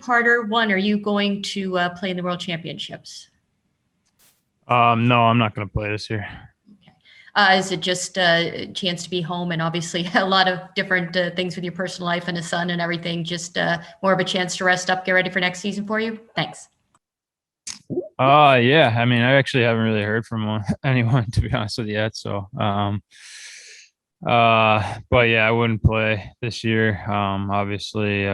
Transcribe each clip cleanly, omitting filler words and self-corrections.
two-parter. One, are you going to play in the World Championships? No, I'm not going to play this year. Is it just a chance to be home, and obviously a lot of different things with your personal life and a son and everything, just more of a chance to rest up, get ready for next season for you? Thanks. Yeah. I mean, I actually haven't really heard from anyone, to be honest with you, yet. So, but yeah, I wouldn't play this year. Obviously,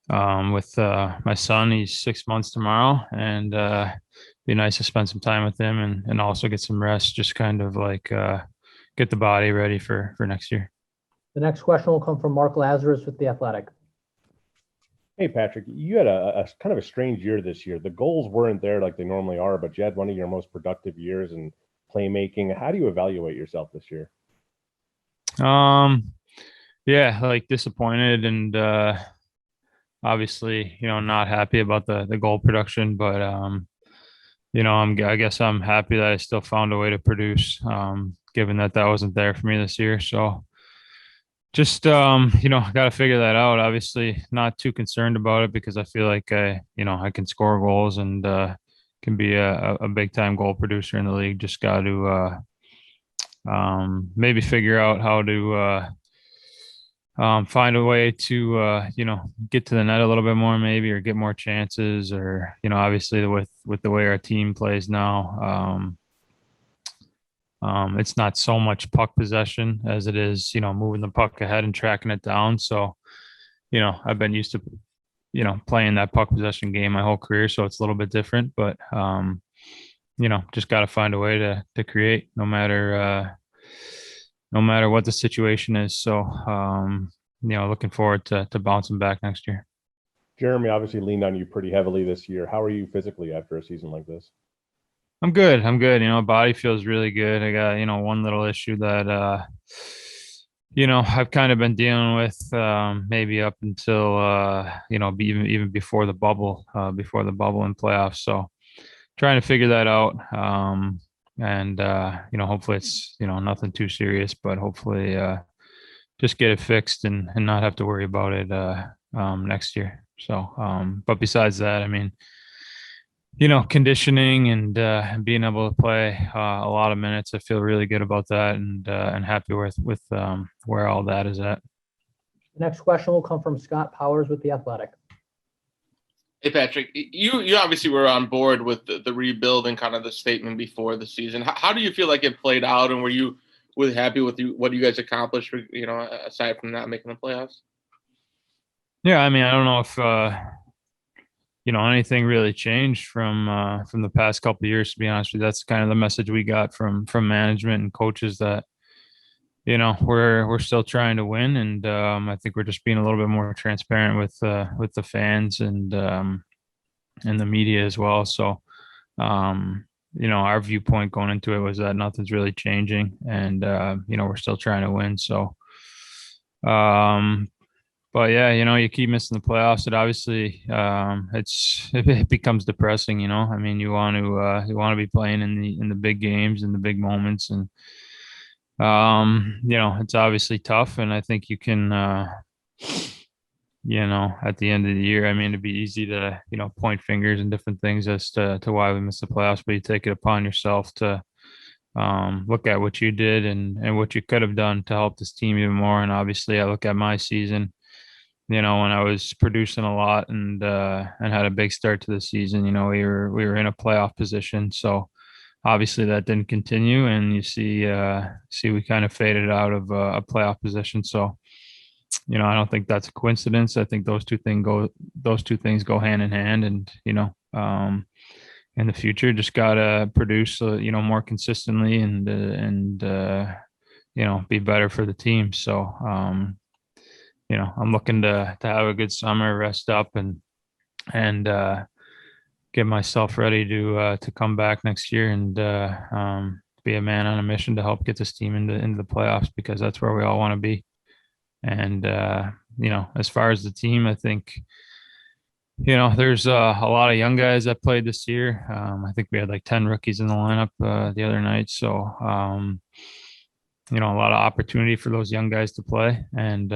with my son, he's 6 months tomorrow, and be nice to spend some time with him and also get some rest, just kind of like get the body ready for next year. The next question will come from Mark Lazarus with The Athletic. Hey, Patrick, you had a kind of a strange year this year. The goals weren't there like they normally are, but you had one of your most productive years in playmaking. How do you evaluate yourself this year? Yeah, like disappointed and obviously, not happy about the goal production, but I guess I'm happy that I still found a way to produce, given that wasn't there for me this year. So just, got to figure that out. Obviously not too concerned about it because I feel like I can score goals and, can be a big time goal producer in the league. Just got to, maybe figure out how to, find a way to, get to the net a little bit more, maybe, or get more chances, or, obviously with the way our team plays now, it's not so much puck possession as it is, moving the puck ahead and tracking it down. So, I've been used to, playing that puck possession game my whole career. So it's a little bit different, but, just got to find a way to create no matter what the situation is. So, looking forward to bouncing back next year. Jeremy obviously leaned on you pretty heavily this year. How are you physically after a season like this? I'm good. Body feels really good. I got, one little issue that, I've kind of been dealing with, maybe up until, even before the bubble and playoffs. So trying to figure that out. And hopefully it's, nothing too serious, but hopefully, just get it fixed and not have to worry about it, next year. So, but besides that, I mean, conditioning and being able to play a lot of minutes, I feel really good about that, and happy with where all that is at. The next question will come from Scott Powers with The Athletic. Hey, Patrick, you obviously were on board with the rebuild and kind of the statement before the season. How do you feel like it played out, and were you really happy with what you guys accomplished, aside from not making the playoffs? Yeah, I mean, I don't know if anything really changed from the past couple of years, to be honest with you. That's kind of the message we got from management and coaches, that we're still trying to win, and I think we're just being a little bit more transparent with the fans and the media as well. So our viewpoint going into it was that nothing's really changing, and we're still trying to win. So but yeah, you keep missing the playoffs. It obviously, it becomes depressing. I mean, you want to be playing in the big games and the big moments, and it's obviously tough. And I think you can, at the end of the year, I mean, it'd be easy to point fingers and different things as to why we missed the playoffs, but you take it upon yourself to look at what you did and what you could have done to help this team even more. And obviously, I look at my season. When I was producing a lot and had a big start to the season, we were in a playoff position. So obviously that didn't continue, and you see we kind of faded out of a playoff position. So, I don't think that's a coincidence. I think those two things go hand in hand, and in the future, just gotta produce more consistently and be better for the team. So I'm looking to have a good summer, rest up, and get myself ready to come back next year and be a man on a mission to help get this team into the playoffs, because that's where we all want to be. And as far as the team, I think there's a lot of young guys that played this year. I think we had like 10 rookies in the lineup the other night, so a lot of opportunity for those young guys to play. And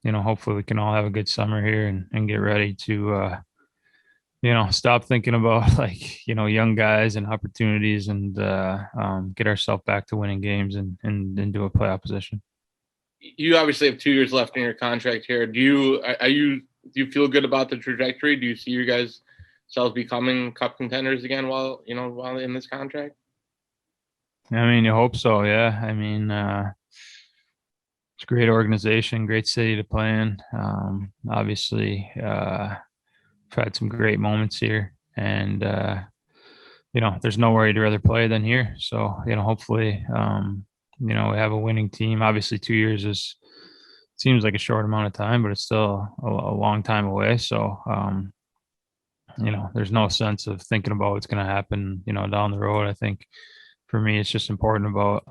hopefully we can all have a good summer here and get ready to, stop thinking about like, young guys and opportunities and get ourselves back to winning games and into a playoff position. You obviously have 2 years left in your contract here. Do you feel good about the trajectory? Do you see you guys selves becoming cup contenders again while in this contract? I mean, you hope so. Yeah. I mean, it's a great organization, great city to play in. Obviously, I've had some great moments here, and there's nowhere I'd rather play than here. So, hopefully, we have a winning team. Obviously, 2 years seems like a short amount of time, but it's still a long time away. So, there's no sense of thinking about what's going to happen, down the road. I think for me, it's just important about,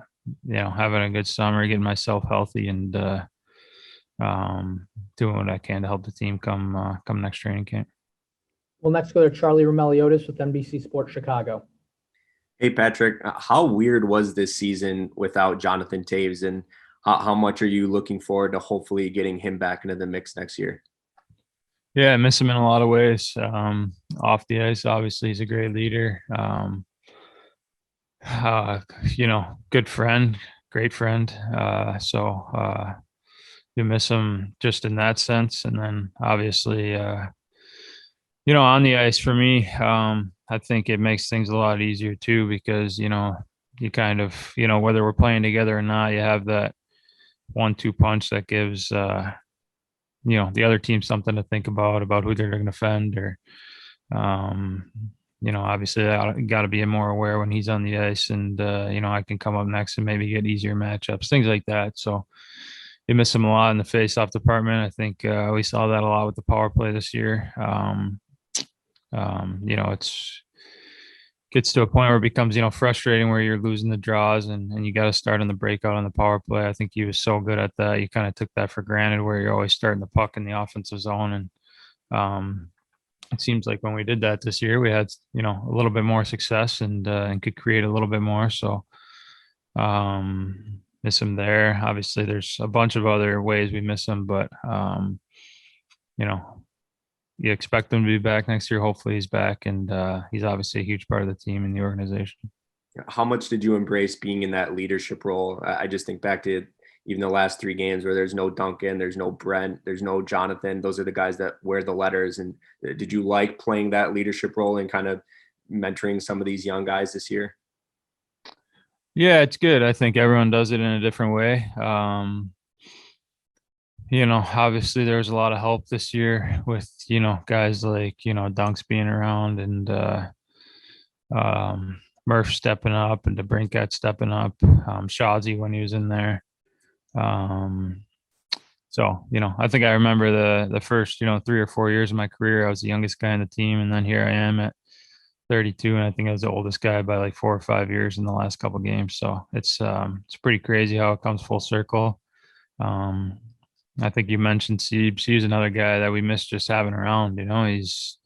having a good summer, getting myself healthy, and doing what I can to help the team come next training camp. We'll next go to Charlie Roumeliotis with NBC Sports Chicago. Hey, Patrick, how weird was this season without Jonathan Taves, and how much are you looking forward to hopefully getting him back into the mix next year? Yeah, I miss him in a lot of ways. Off the ice, obviously, he's a great leader. Good friend, great friend. So you miss him just in that sense. And then obviously, on the ice for me, I think it makes things a lot easier too, because, you kind of, whether we're playing together or not, you have that 1-2 punch that gives, the other team something to think about who they're going to defend, or, obviously I got to be more aware when he's on the ice, and, I can come up next and maybe get easier matchups, things like that. So you miss him a lot in the face-off department. I think we saw that a lot with the power play this year. It's gets to a point where it becomes, frustrating, where you're losing the draws and you got to start on the breakout on the power play. I think he was so good at that. You kind of took that for granted, where you're always starting the puck in the offensive zone. And it seems like when we did that this year, we had, a little bit more success and could create a little bit more. So miss him there. Obviously there's a bunch of other ways we miss him, but you expect him to be back next year. Hopefully he's back, and he's obviously a huge part of the team and the organization. How much did you embrace being in that leadership role? I just think back to even the last 3 games where there's no Duncan, there's no Brent, there's no Jonathan. Those are the guys that wear the letters. And did you like playing that leadership role and kind of mentoring some of these young guys this year? Yeah, it's good. I think everyone does it in a different way. Obviously there was a lot of help this year with, guys like, Dunks being around, and Murph stepping up, and DeBrincat stepping up, Shazi when he was in there. So, I think I remember the first, 3 or 4 years of my career, I was the youngest guy on the team. And then here I am at 32, and I think I was the oldest guy by like 4 or 5 years in the last couple of games. So it's pretty crazy how it comes full circle. I think you mentioned Siebes. He's another guy that we miss just having around. He's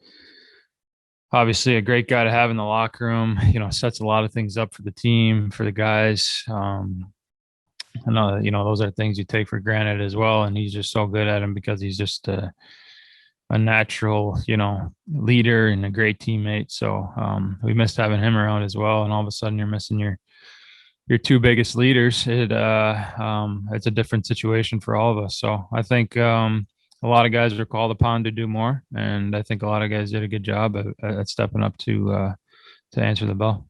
obviously a great guy to have in the locker room. Sets a lot of things up for the team, for the guys. I know that, those are things you take for granted as well. And he's just so good at them because he's just a natural, leader and a great teammate. So we missed having him around as well. And all of a sudden you're missing your 2 biggest leaders. It's a different situation for all of us. So I think a lot of guys are called upon to do more, and I think a lot of guys did a good job at stepping up to answer the bell.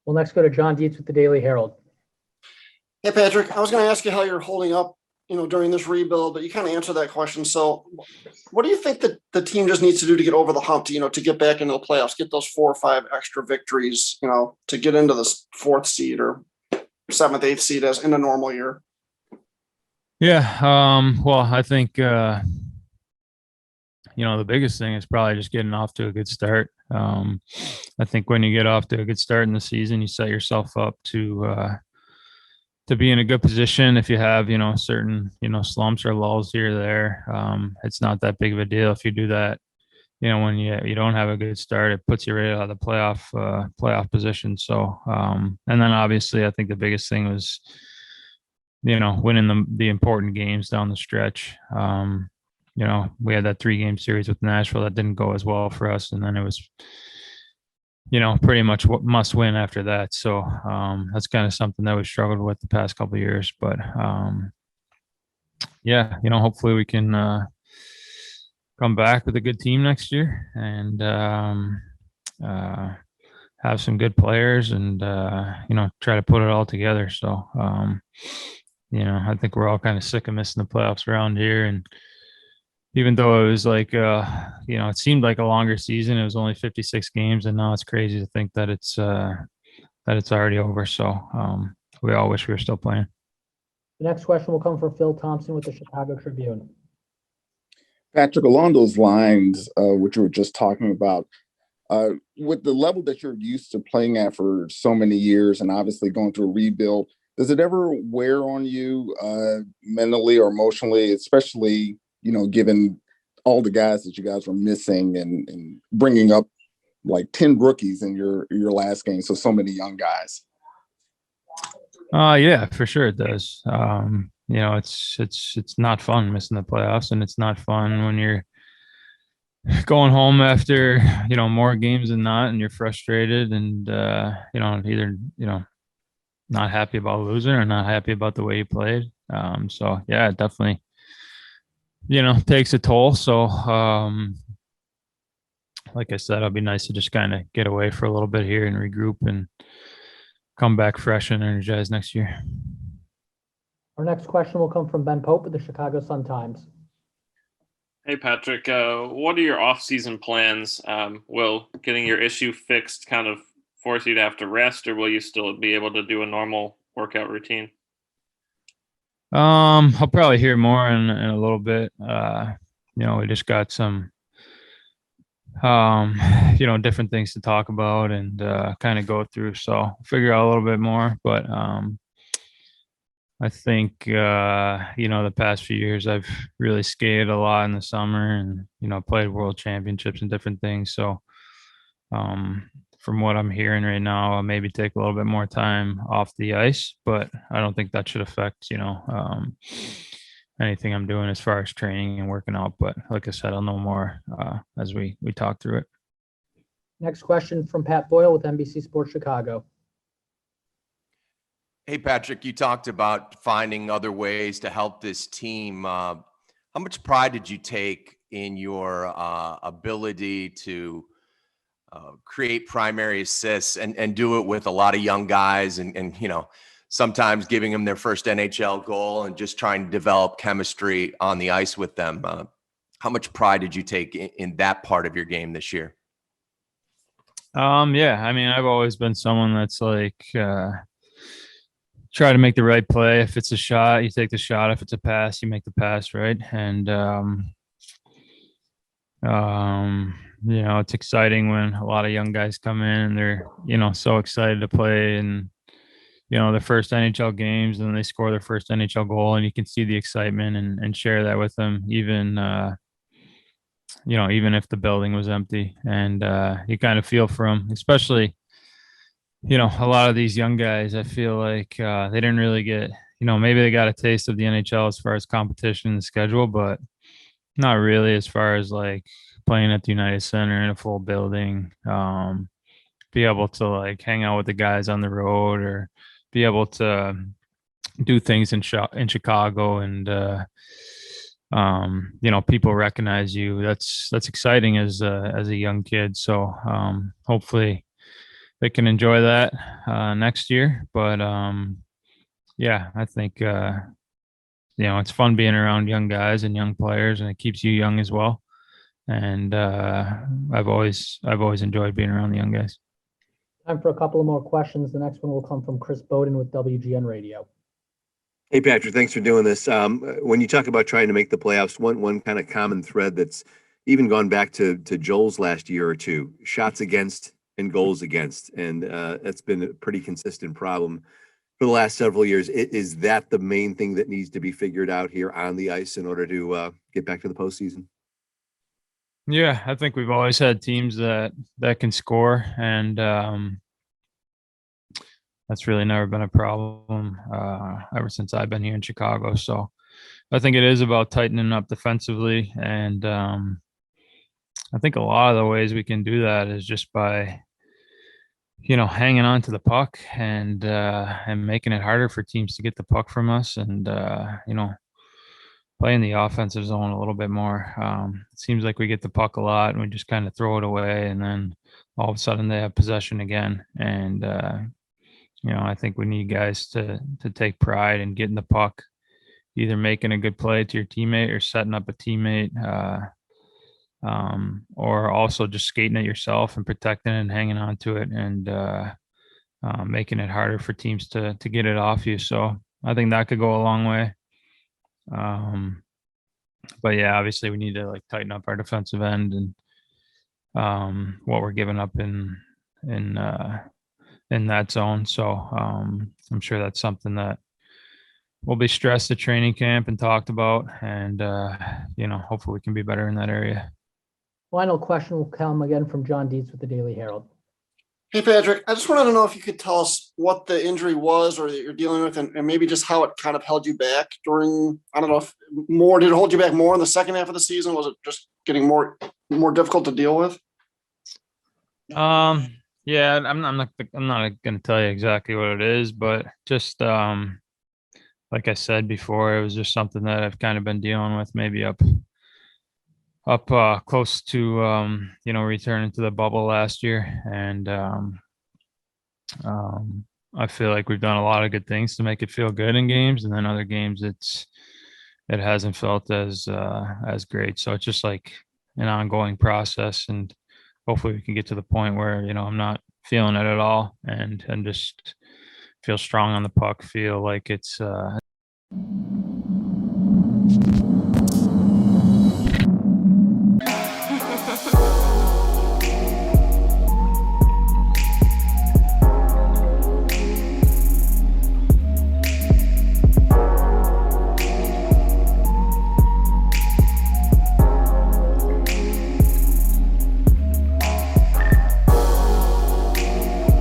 We'll next go to John Dietz with the Daily Herald. Hey, Patrick, I was going to ask you how you're holding up, during this rebuild, but you kind of answered that question. So what do you think that the team just needs to do to get over the hump, to get back into the playoffs, get those 4 or 5 extra victories, to get into the 4th seed or 7th, 8th seed as in a normal year? Yeah. Well, I think, the biggest thing is probably just getting off to a good start. I think when you get off to a good start in the season, you set yourself up to be in a good position. If you have, certain, slumps or lulls here or there, it's not that big of a deal if you do that. When you don't have a good start, it puts you right out of the playoff position. So, and then obviously I think the biggest thing was, winning the important games down the stretch. We had that 3-game series with Nashville that didn't go as well for us. And then it was, pretty much what must win after that. So that's kind of something that we struggled with the past couple of years. But hopefully we can come back with a good team next year and have some good players and, try to put it all together. So, I think we're all kind of sick of missing the playoffs around here. And even though it was like, it seemed like a longer season, it was only 56 games. And now it's crazy to think that it's already over. So we all wish we were still playing. The next question will come from Phil Thompson with the Chicago Tribune. Patrick, along those lines, which you were just talking about, with the level that you're used to playing at for so many years and obviously going through a rebuild, does it ever wear on you mentally or emotionally, especially, given all the guys that you guys were missing and bringing up like 10 rookies in your last game, so many young guys? Yeah, for sure it does. It's not fun missing the playoffs, and it's not fun when you're going home after, more games than not, and you're frustrated and, either, not happy about losing or not happy about the way you played. So yeah, it definitely, takes a toll. So, like I said, it'll be nice to just kind of get away for a little bit here and regroup and come back fresh and energized next year. Our next question will come from Ben Pope with the Chicago Sun-Times. Hey, Patrick, what are your off-season plans? Will getting your issue fixed kind of force you to have to rest, or will you still be able to do a normal workout routine? I'll probably hear more in a little bit. We just got some, different things to talk about and kind of go through. So figure out a little bit more, but I think, the past few years I've really skated a lot in the summer and, played world championships and different things. So from what I'm hearing right now, I'll maybe take a little bit more time off the ice, but I don't think that should affect, anything I'm doing as far as training and working out. But like I said, I'll know more as we talk through it. Next question from Pat Boyle with NBC Sports Chicago. Hey, Patrick, you talked about finding other ways to help this team. How much pride did you take in your ability to create primary assists and do it with a lot of young guys and sometimes giving them their first NHL goal and just trying to develop chemistry on the ice with them? How much pride did you take in that part of your game this year? Yeah, I mean, I've always been someone that's like, try to make the right play. If it's a shot, you take the shot. If it's a pass, you make the pass, right? And it's exciting when a lot of young guys come in and they're, so excited to play and, their first NHL games, and then they score their first NHL goal, and you can see the excitement and share that with them, even even if the building was empty. And you kind of feel for them, especially, a lot of these young guys. I feel like they didn't really get, maybe they got a taste of the NHL as far as competition and schedule, but not really as far as like playing at the United Center in a full building, be able to like hang out with the guys on the road or be able to do things in Chicago and, people recognize you. That's exciting as a young kid. So hopefully they can enjoy that next year. But yeah, I think, it's fun being around young guys and young players, and it keeps you young as well. And I've always enjoyed being around the young guys. Time for a couple of more questions. The next one will come from Chris Bowden with WGN Radio. Hey, Patrick, thanks for doing this. When you talk about trying to make the playoffs, one kind of common thread that's even gone back to Joel's last year or two, shots against and goals against. And that's been a pretty consistent problem for the last several years. Is that the main thing that needs to be figured out here on the ice in order to get back to the postseason? Yeah, I think we've always had teams that can score, and that's really never been a problem ever since I've been here in Chicago. So I think it is about tightening up defensively, and I think a lot of the ways we can do that is just by, hanging on to the puck and making it harder for teams to get the puck from us, and playing the offensive zone a little bit more. It seems like we get the puck a lot and we just kind of throw it away, and then all of a sudden they have possession again. And I think we need guys to take pride in getting the puck, either making a good play to your teammate or setting up a teammate, or also just skating it yourself and protecting it and hanging on to it, and making it harder for teams to get it off you. So I think that could go a long way. But yeah, obviously we need to tighten up our defensive end and what we're giving up in that zone. So I'm sure that's something that will be stressed at training camp and talked about, and hopefully we can be better in that area. Final question will come again from John Dietz with the Daily Herald. Hey, Patrick, I just wanted to know if you could tell us what the injury was or that you're dealing with, and maybe just how it kind of held you back during, I don't know if did it hold you back more in the second half of the season? Was it just getting more difficult to deal with? Yeah, I'm not going to tell you exactly what it is, but just like I said before, it was just something that I've kind of been dealing with, maybe up close to returning to the bubble last year, and I feel like we've done a lot of good things to make it feel good in games, and then other games it hasn't felt as great. So it's just like an ongoing process, and hopefully we can get to the point where I'm not feeling it at all, and just feel strong on the puck, feel like it's